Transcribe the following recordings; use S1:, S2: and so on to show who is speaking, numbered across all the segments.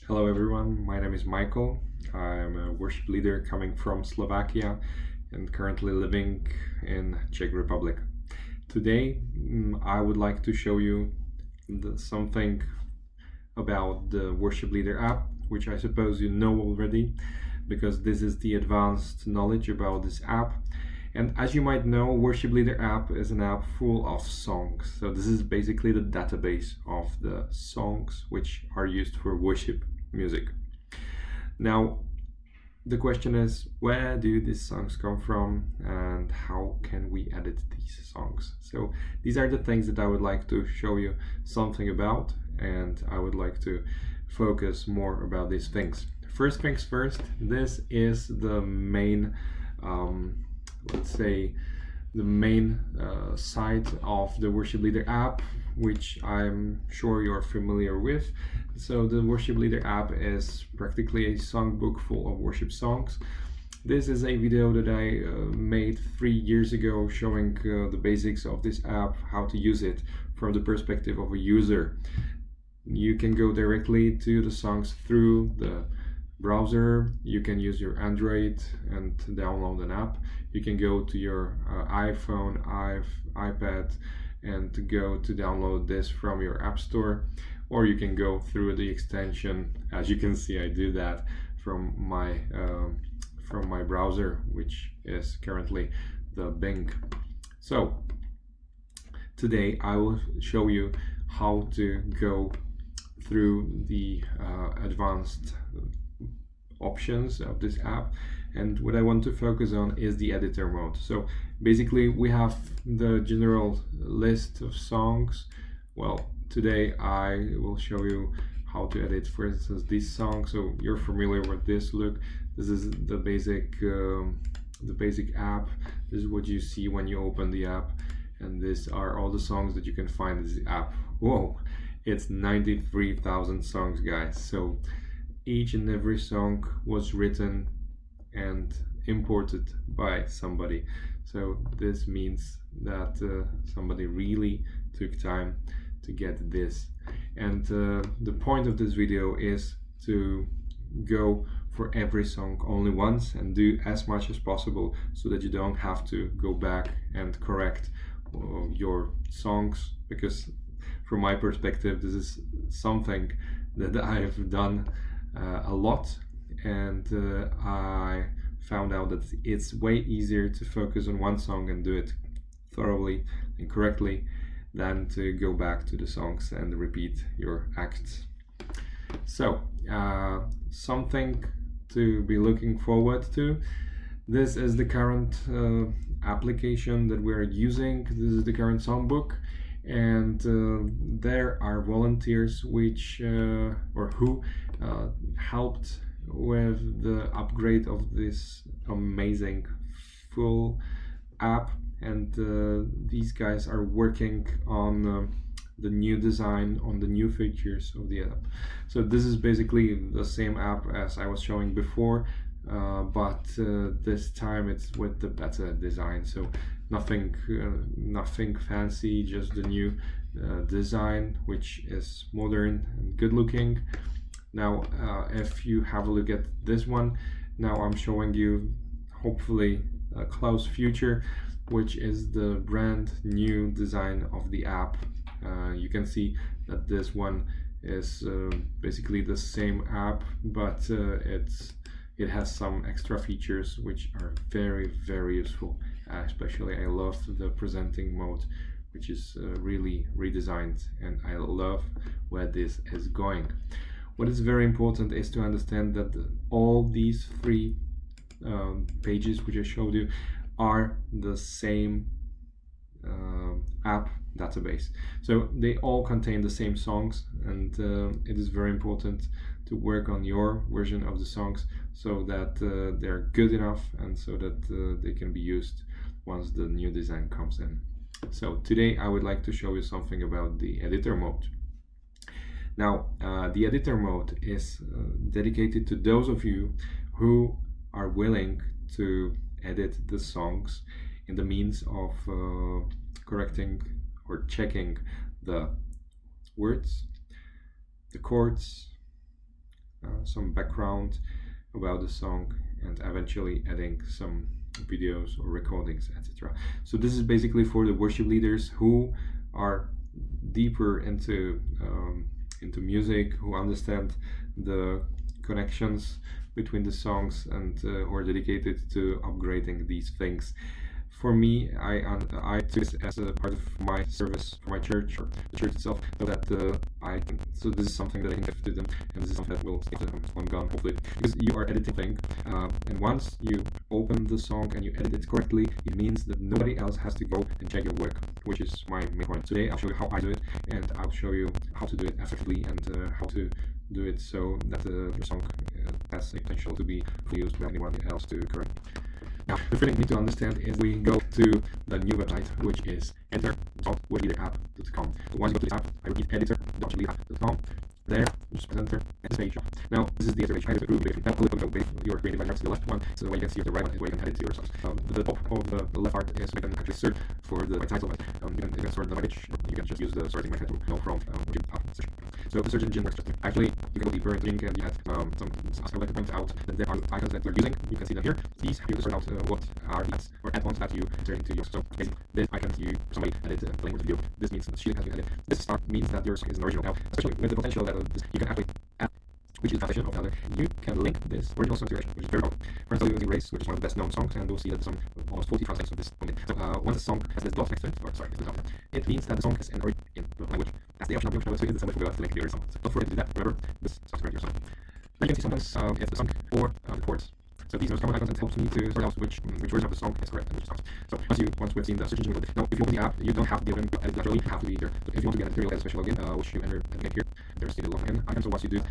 S1: Hello everyone, my name is Michael. I'm a worship leader coming from Slovakia and currently living in Czech Republic. Today I would like to show you something about the Worship Leader app, which I suppose you know already because this is the advanced knowledge about this app. And as you might know, Worship Leader app is an app full of songs. So this is basically the database of the songs which are used for worship music. Now, the question is, where do these songs come from and how can we edit these songs? So these are the things that I would like to show you something about, and I would like to focus more about these things. First things first, this is the main let's say the main site of the Worship Leader app, which I'm sure you're familiar with. So the Worship Leader app is practically a songbook full of worship songs. This is a video that I made 3 years ago showing the basics of this app, how to use it from the perspective of a user. You can go directly to the songs through the browser. You can use your Android and download an app. You can go to your iPhone, iPad and go to download this from your app store, or you can go through the extension. As you can see, I do that from my browser, which is currently the Bing. So today I will show you how to go through the advanced options of this app, and what I want to focus on is the editor mode. So basically we have the general list of songs. Well, today I will show you how to edit, for instance, this song. So you're familiar with this. Look, this is the basic app. This is what you see when you open the app, and these are all the songs that you can find in this app. Whoa, it's 93,000 songs, guys. So each and every song was written and imported by somebody. So this means that somebody really took time to get this. And the point of this video is to go for every song only once and do as much as possible so that you don't have to go back and correct your songs, because from my perspective this is something that I've done a lot, and I found out that it's way easier to focus on one song and do it thoroughly and correctly than to go back to the songs and repeat your acts. So something to be looking forward to. This is the current application that we're using. This is the current songbook, and there are volunteers which or who helped with the upgrade of this amazing full app, and these guys are working on the new design, on the new features of the app. So this is basically the same app as I was showing before, but this time it's with the better design. So nothing fancy, just the new design, which is modern and good looking. Now if you have a look at this one, now I'm showing you hopefully a close future, which is the brand new design of the app. You can see that this one is basically the same app, but it has some extra features which are very, very useful. Especially I love the presenting mode, which is really redesigned, and I love where this is going. What is very important is to understand that all these three pages which I showed you are the same app database. So they all contain the same songs, and it is very important to work on your version of the songs so that they're good enough and so that they can be used once the new design comes in. So today I would like to show you something about the editor mode. Now the editor mode is dedicated to those of you who are willing to edit the songs in the means of correcting or checking the words, the chords, some background about the song, and eventually adding some videos or recordings, etc. So this is basically for the worship leaders who are deeper into music, who understand the connections between the songs, and who are dedicated to upgrading these things. For me, I took this as a part of my service for my church or the church itself, so that so this is something that I can give to them, and this is something that will stay ongoing, hopefully, because you are editing thing, and once you open the song and you edit it correctly, it means that nobody else has to go and check your work, which is my main point. Today I'll show you how I do it, and I'll show you how to do it effectively, and how to do it so that your song has a potential to be used by anyone else to correct. Now, the first thing you need to understand is we go to the new website, which is editor.worshipleaderapp.com. So once you go to this app, I repeat, editor.worshipleaderapp.com. There, you just press enter, and this page. Now, this is the editor page. I have a group page. Now, click on your creative environment to the left one, so the way you can see the right one is where you can edit yourself. The top of the left part is we can actually search for the right title. You can sort the page, or you can just use the sorting method to know from search. So the search engine works just actually, you can go deeper into link, and you have some I would like to point out that there are icons that we're using. You can see them here. These help you to sort out what are these or add-ons that you enter into yours. So this icon somebody added playing with the video. This means the shielding has been added. This star means that your song is an original. Now, especially with the potential that you can actually add, which is the foundation of the other, you can link this original song to your, which is very powerful. For instance, using Race, which is one of the best known songs, and we'll see that there's almost 40 translations of this song. So once a song has this dot next to it, or sorry, it means that the song is in the language. That's the option of the language, so it's the same as to link the original song. So don't forget to do that. Remember, this song is your song. Now you can see sometimes it's the song or the chords. So these are common icons that helps me to sort out which version of the song is correct and which not. So once we've seen the search engine, now if you open the app, you don't have to give them edit laterally, you have to be here. So if you want to get editorial, add a special login, which you enter and get here. There's the login icon. So once you do,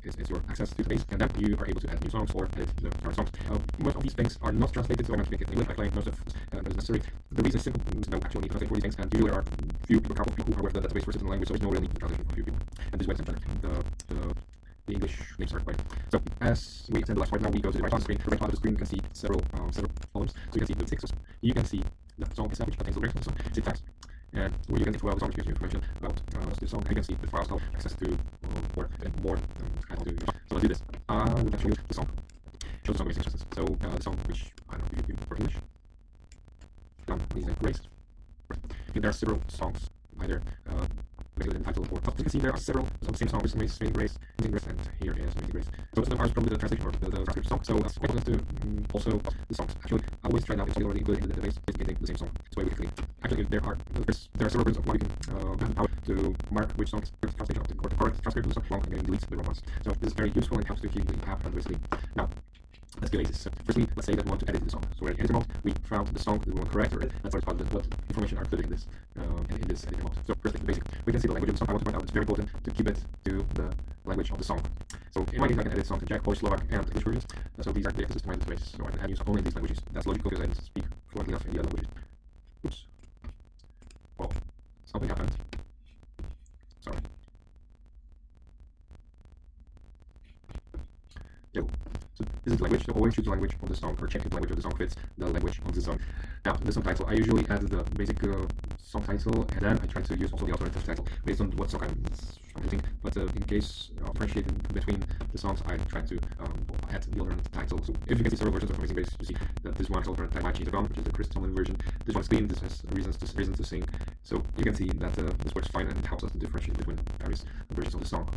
S1: it's your access to the base, and then you are able to add new songs or edit the current songs. Most of these things are not translated, so I'm going to make it in English. I claim most of that is necessary. The reason is simple. There's no actual need to translate for these things, and usually there are a couple of people who are aware of the database for certain language, so there's no real need to translate for a few people. And this way, the English names are right. So as we extend the left part, now we go to the right part of the screen. The right part of the screen, you can see several columns. So you can see the text. You can see the song itself, which contains the lyrics of the song, syntax, and where you can see the song, which gives you information about the song. And you can see the files have access to more and more. So let's do this. We're going to show you the song. Show the song basic instructions. So the song, which I don't know if you work English. These are Grace. There are several songs, either in title or you can see there are several of the same song, Amazing Grace, and here is Amazing Grace. So some are probably the translation or the transcript song. So it's quite nice to also the songs. Actually, I always try now it's already included in the database. It's getting the same song. So we quickly. Actually, there are several versions of what you can have the power to mark which song is the translation of the correct transcript of the song, long and then delete the wrong ones. So this is very useful and helps to keep the app continuously. Now, let's do this. So firstly, let's say that we want to edit the song. So we're in editor mode. We found the song that we want to correct or edit. Let's start with what information are included in this editor mode. So firstly, the basic. We can see the language of the song. I want to point out it's very important to keep it to the language of the song. So in my case, I can edit songs in Czech, Polish, Slovak, and English versions. So these are the access to my database. So I can have use only these languages. That's logical because I didn't speak fluently enough in the other languages. Oops. Well, something happened. Sorry. Yo. So this is the language, so always choose the language of the song or check if the language of the song fits the language of the song. Now, the song title, I usually add the basic song title, and then I try to use also the alternative title based on what song I'm using. But in case of differentiating between the songs, I try to add the alternative title. So if you can see several versions of Amazing Grace, you see that this one is alternative title, I change the ground, which is the crystalline version. This one is clean, this has reasons to sing. So you can see that this works fine and it helps us to differentiate between various versions of the song.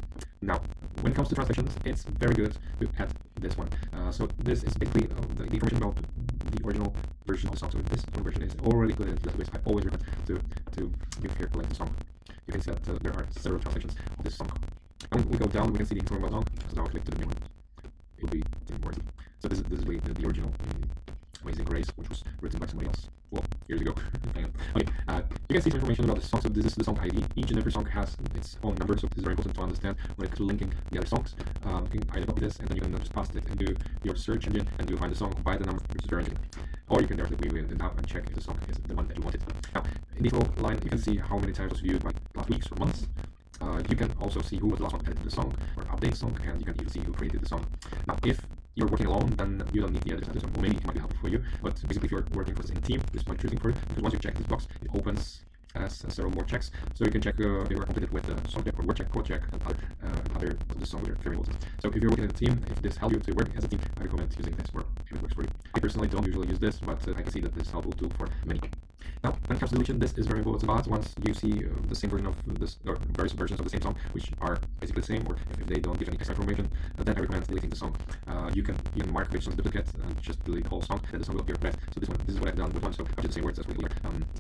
S1: Now, when it comes to translations, it's very good to add this one. So this is basically the information about the original version of the song. So this version is already included in the database. I always recommend to give here link the song. You can see that there are several translations of this song. And when we go down, we can see the information about the song. So now I click to the new one. It will be more easy. So this is the original Amazing Grace, which was written by somebody else. Well, years ago. Okay, you can see some information about the song. So this is the song ID. Each and every song has its own number, so this is very important to understand when it comes to linking the other songs. You can either copy this and then you can just paste it into your search engine and you'll find the song by the number which is your engine. Or you can directly go in the app and check if the song is the one that you wanted. Now, in this little line, you can see how many times it was viewed by last weeks or months. You can also see who was the last one to edit the song or update the song, and you can even see who created the song. Now, if you're working alone, then you don't need the editor, or maybe it might be helpful for you. But basically, if you're working for in a team, this might be interesting for you, because once you check this box, it opens has several more checks, so you can check if you are completed with the song check or word check, code check, and other the song with very important. So if you're working in a team, if this helps you to work as a team, I recommend using this work if it works for you. I personally don't usually use this, but I can see that this is helpful tool for many. Now, when it comes to deletion, this is very important spot. Once you see the same version of this, or various versions of the same song, which are basically the same, or if they don't give any extra information, then I recommend deleting the song. You can mark which song is duplicate and just delete the whole song, and the song will appear red. So this is what I've done with one, so I've just the same words as with the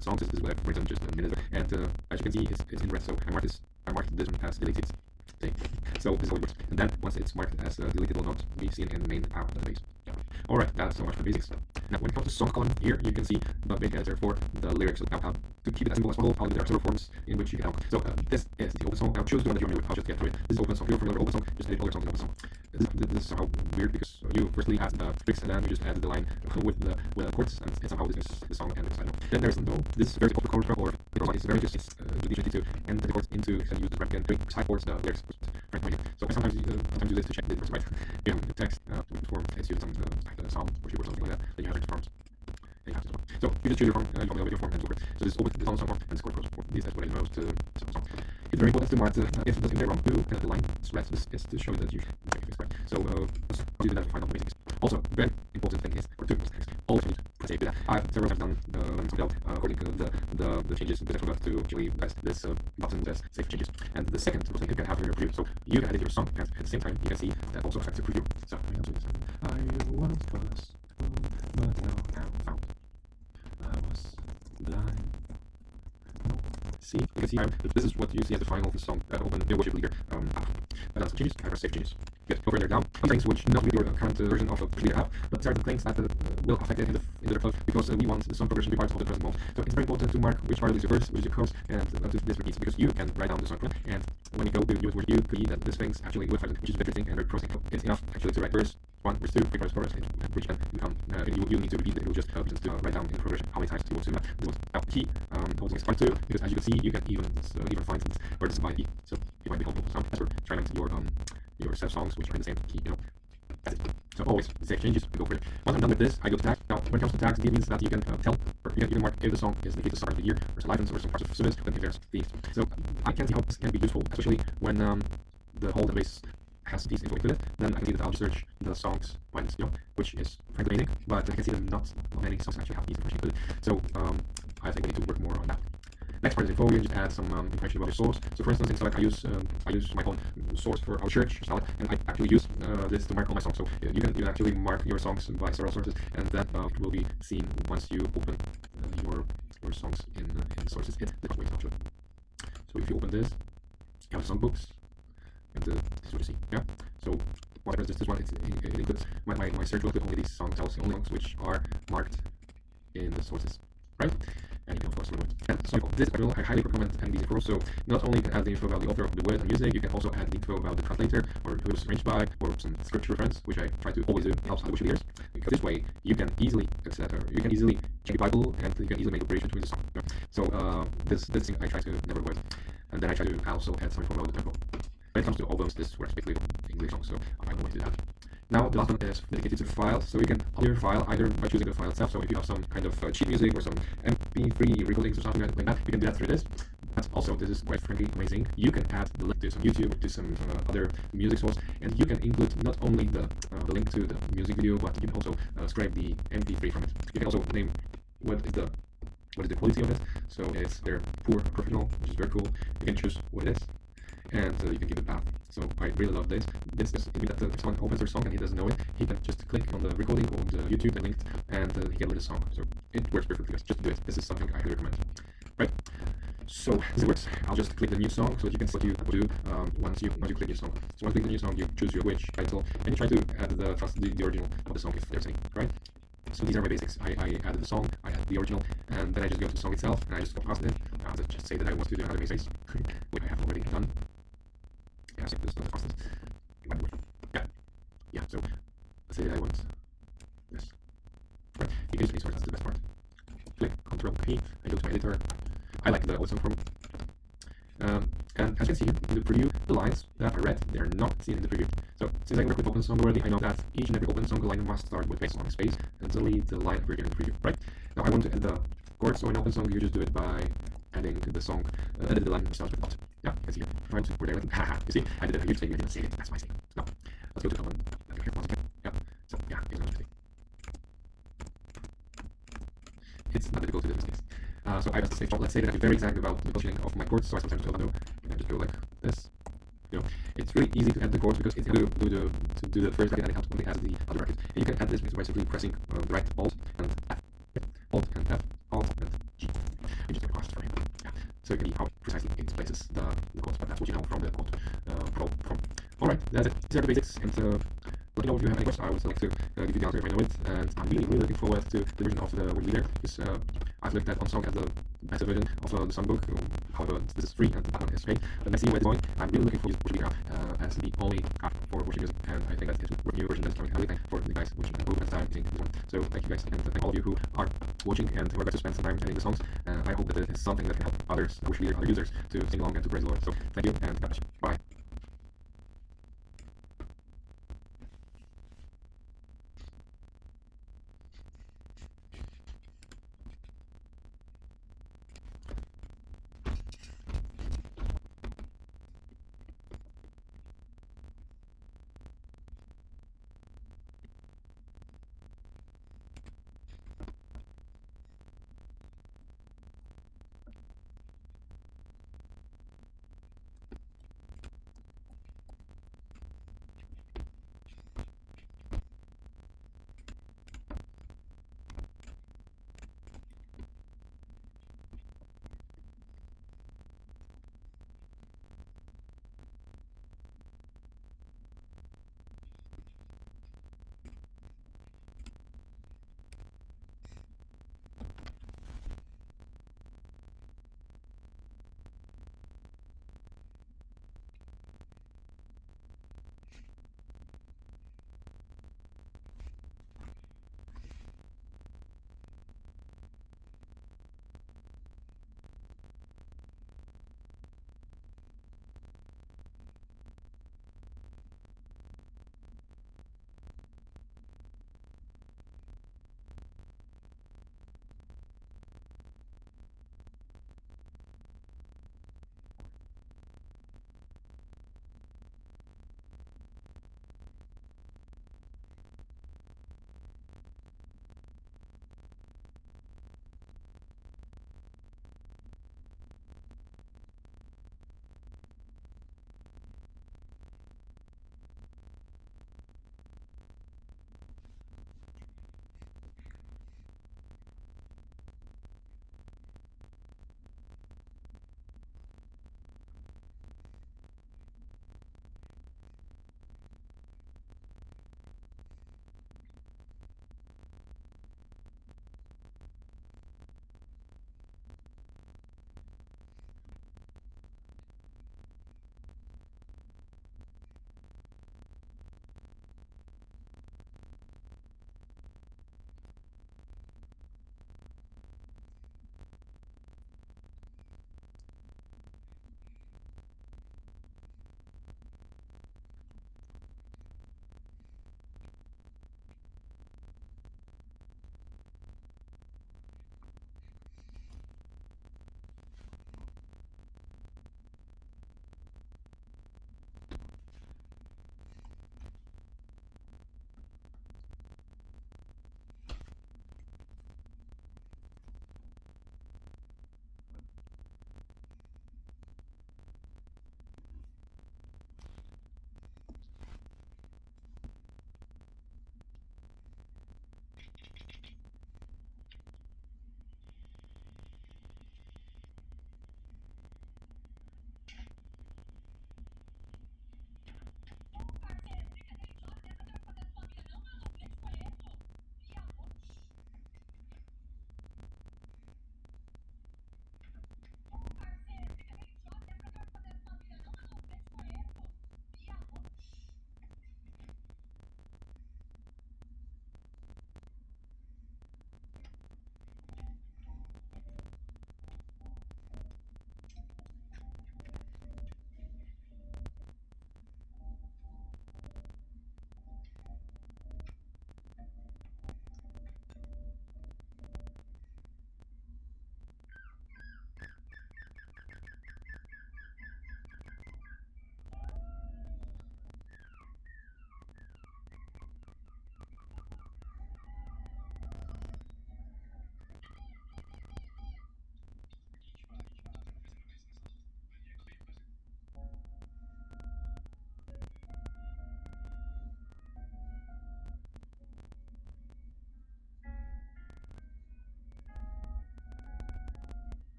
S1: songs. This is what I've written just a minute ago, and as you can see, it's in red. So I marked this one as deleted. So this is how it works. And then once it's marked as deleted, it will not be seen in the main app database. Alright, that's so much for basics. Now when it comes to song column, here you can see the big answer for the lyrics. So now how to keep it as simple as possible, there are several forms in which you can help. So this is the open song. I'll choose the one that you want to do. I'll just get through it. This is open song. If you're familiar with open song, just edit all your songs in open song. This is somehow weird because you firstly add the fix and then you just add the line with the chords, and somehow this is the song and it's I don't know. Then there's no. This is very simple chord trouble, or it's very just usually to end the chords into and use the rep and side chords the lyrics. Right. So I sometimes do this to check the words right. You have the text form. It's used some psalm or something like that. Then you have different forms. So you just choose your form, you copy your form and so forth. So this open the song form and the score goes for these. That's what I know to song. It's very important to mark if it doesn't get wrong too, the line is red. This is to show that you check it correct. So let's do that to find out the basics. Also, very important thing is, or two things, always need to save that. I've several times done something out according to the changes that I forgot to actually press this button that save changes. And the second thing you can have in your preview. So you can edit your song and at the same time you can see that also affects your preview. So I once was but now I'm found. I was blind. See, you can see this is what you see as the final of the song. Open the Worship Leader app. And that's changes. I have save changes. Good. Go further down. Some things which not with your current version of the Leader app, but certain things that will affect it in the code because we want the song progression to be part of the present moment. So it's very important to mark which part is your verse, which is your chorus, and this repeats because you can write down the song code, and when you go to use you see that these things actually will find which is everything and very processing. It's enough actually to write verse 1, verse 2, 3, verse 4, which can become you need to repeat it. It will just help you to write down in the progression how many times you want to do that. This was now key holding is part 2 because as you can see you can even find where this is by key. So it might be helpful some as we're trying to your set songs which are in the same key, you know. That's it. So always save changes, we go for it. Once I'm done with this, I go to tags. Now when it comes to tags, it means that you can tell or you can mark if the song is the start of the year or license or some parts of service, then if there's themes. So I can see how this can be useful, especially when the whole database has these info included. Then I can see that I'll just search the songs by this, which is frankly amazing, but I can see that not many songs actually have these information included. So I think we need to work more on that. Next part is info. You just add some information about your source. So for instance, in Select, I use my own source for our church, Select, and I actually use this to mark all my songs. So you can actually mark your songs by several sources, and that it will be seen once you open your songs in sources. It's the way actually. So if you open this, you have songbooks, and this is what you see. Yeah. So what happens is this one. It includes my search will include only these songs, tells the only songs which are marked in the sources, right? And you can of course remove it. And so this tutorial, I highly recommend adding these info. So not only you can add the info about the author of the word and music, you can also add the info about the translator or who it was arranged by or some scripture reference, which I try to always do. It helps other worship leaders because this way you can easily check the Bible and you can easily make a bridge between the song. So this thing I try to never avoid. And then I try to also add some info about the tempo. When it comes to albums, this works basically English songs, so I don't want to do that. Now the last one is dedicated to the file, so you can upload your file either by choosing the file itself. So if you have some kind of sheet music or some MP3 recordings or something like that, you can do that through this. But also, this is quite frankly amazing. You can add the link to some YouTube, to some other music source, and you can include not only the link to the music video, but you can also scrape the MP3 from it. You can also name what is the quality of it. So they're poor or professional, which is very cool. You can choose what it is, and you can give it a path. So I really love this. This is that if someone opens their song and he doesn't know it, he can just click on the recording on the YouTube and linked, and he can learn the song. So it works perfectly. Just do it. This is something I highly recommend. Right. So this works. I'll just click the new song so that you can see what you have to do once you click your song. So once you click the new song, you choose your which title and you try to add the original of the song if there's any. Right. So these are my basics. I added the song, I added the original, and then I just go to the song itself and I just copy it. I'll just say that I want to do another basics, which I have already done. Yeah, so this is the fastest. Yeah. So let's say that I want this. Right. You can use any source. That's the best part. Click Ctrl P. I go to my editor. I like the old song form. And as you can see here in the preview, the lines that are red, they're not seen in the preview. So since I work with open song already, I know that each and every open song line must start with base song space and delete the line appearing in the preview. Right. Now I want to add the chord. So in open song, you just do it by adding the song, edited the line starts with dot. Yeah, you can see here. Trying to where they haha. You see, I did a huge thing. I didn't save it. That's my thing. Now, let's go to common. Yeah. So yeah, it's not it's not difficult to do this case. So I just say, let's say that I'm very exact about the positioning of my chords, so I sometimes do undo, and I just go like this. You know, it's really easy to add the chords because it's able to do the first bracket and it helps only as the other bracket. And you can add this by simply pressing the right Alt and F, Alt and F, Alt and G. You just make it for you. Yeah. So you can see how precisely it displaces the chords, but that's what you know from the chord from. All right, that's it. These are the basics, and let me know if you have any questions. I would like to give you the answer if I know it, and I'm really looking forward to the version of the WorshipLeader because I've looked at OnSong as the better version of the songbook. However, this is free and that one is paid. But let's see where it's going. I'm really looking for this WorshipLeaderApp as the only app for worship music, and I think that it's a new version that's coming everything for the guys which improve and time using this one. So thank you guys, and thank all of you who are watching and who are going to spend some time editing the songs. I hope that it is something that can help others, WorshipLeader, other users to sing along and to praise the Lord. So thank you, and God bless you. Bye.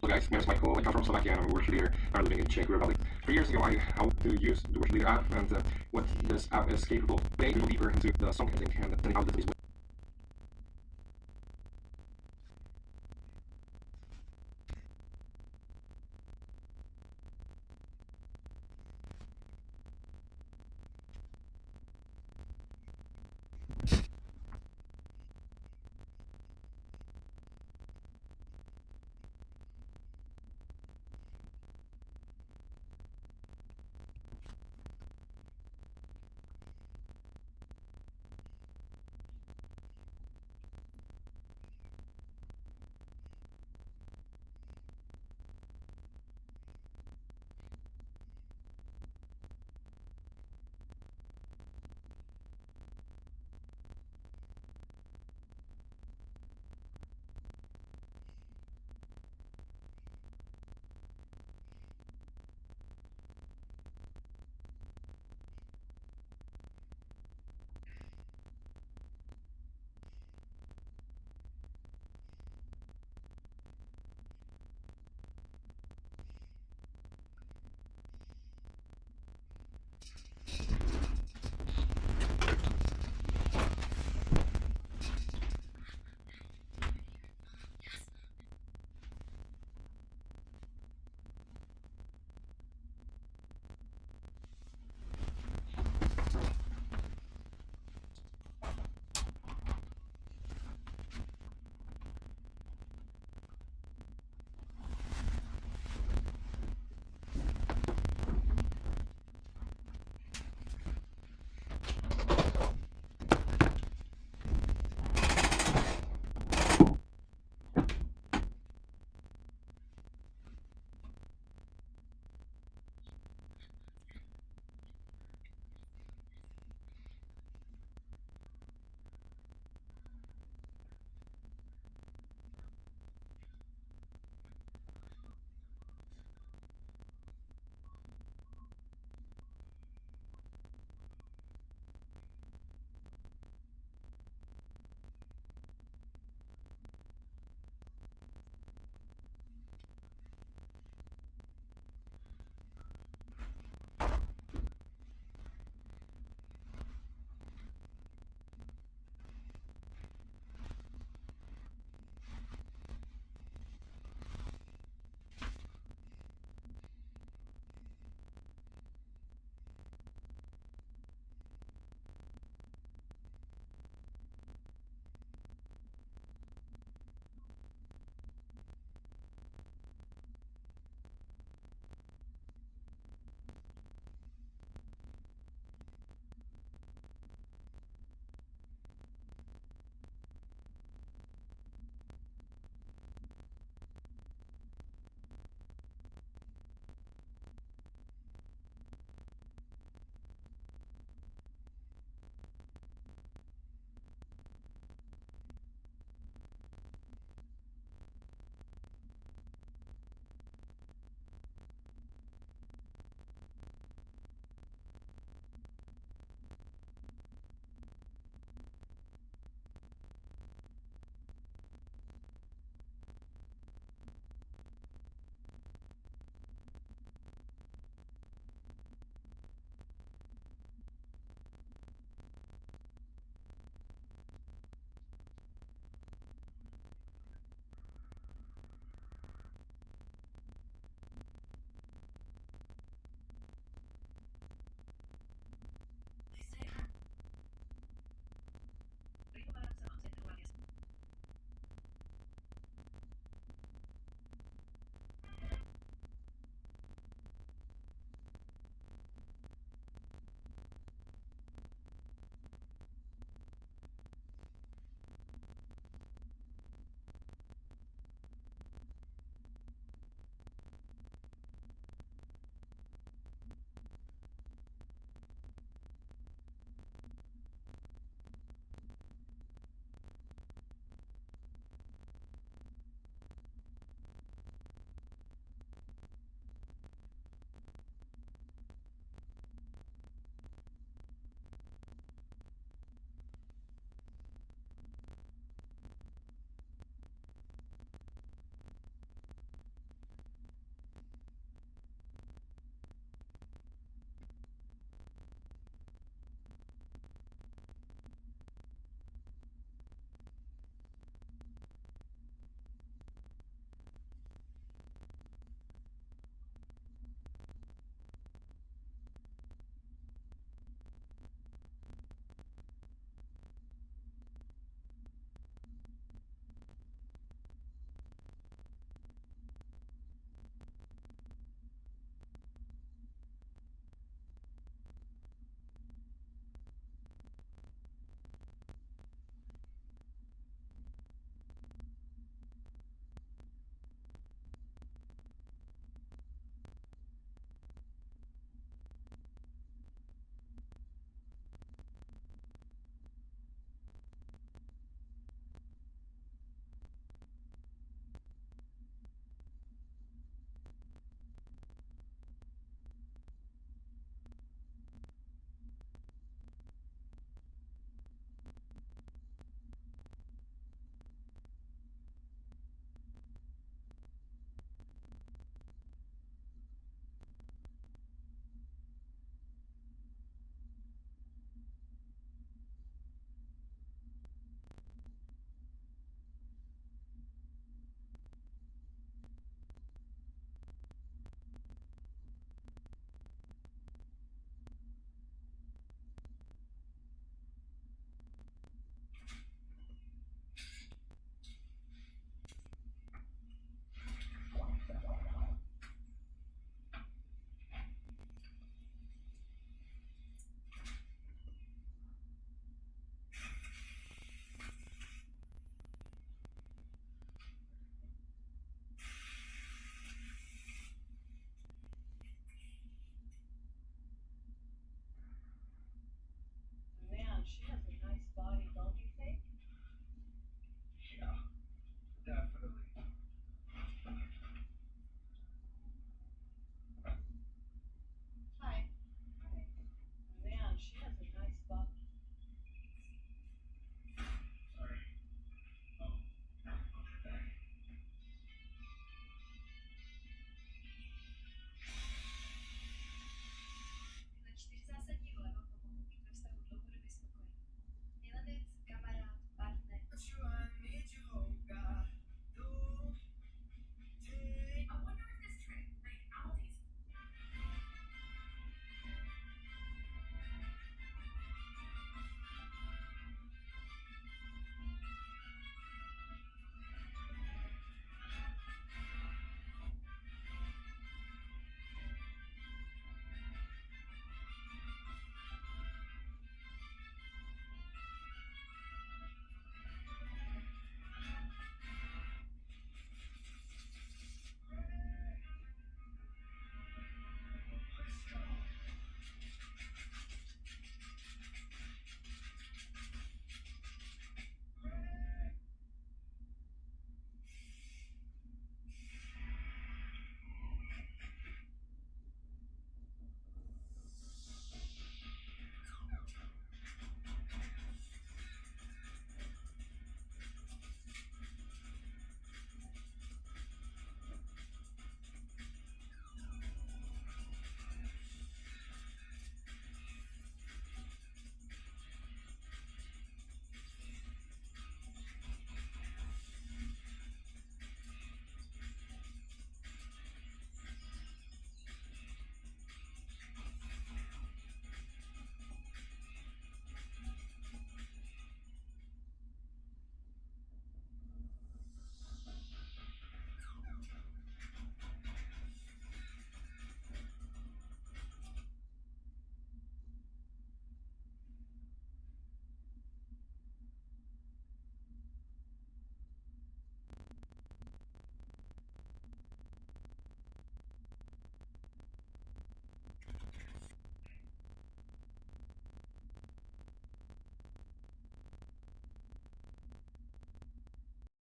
S1: Hello guys, my name is Michael. I come from Slovakia and I'm a worship leader. I'm living in Czech Republic. 3 years ago, I how to use the WorshipLeaderApp and what this app is capable of. Today, we go deeper into the song editing and how this is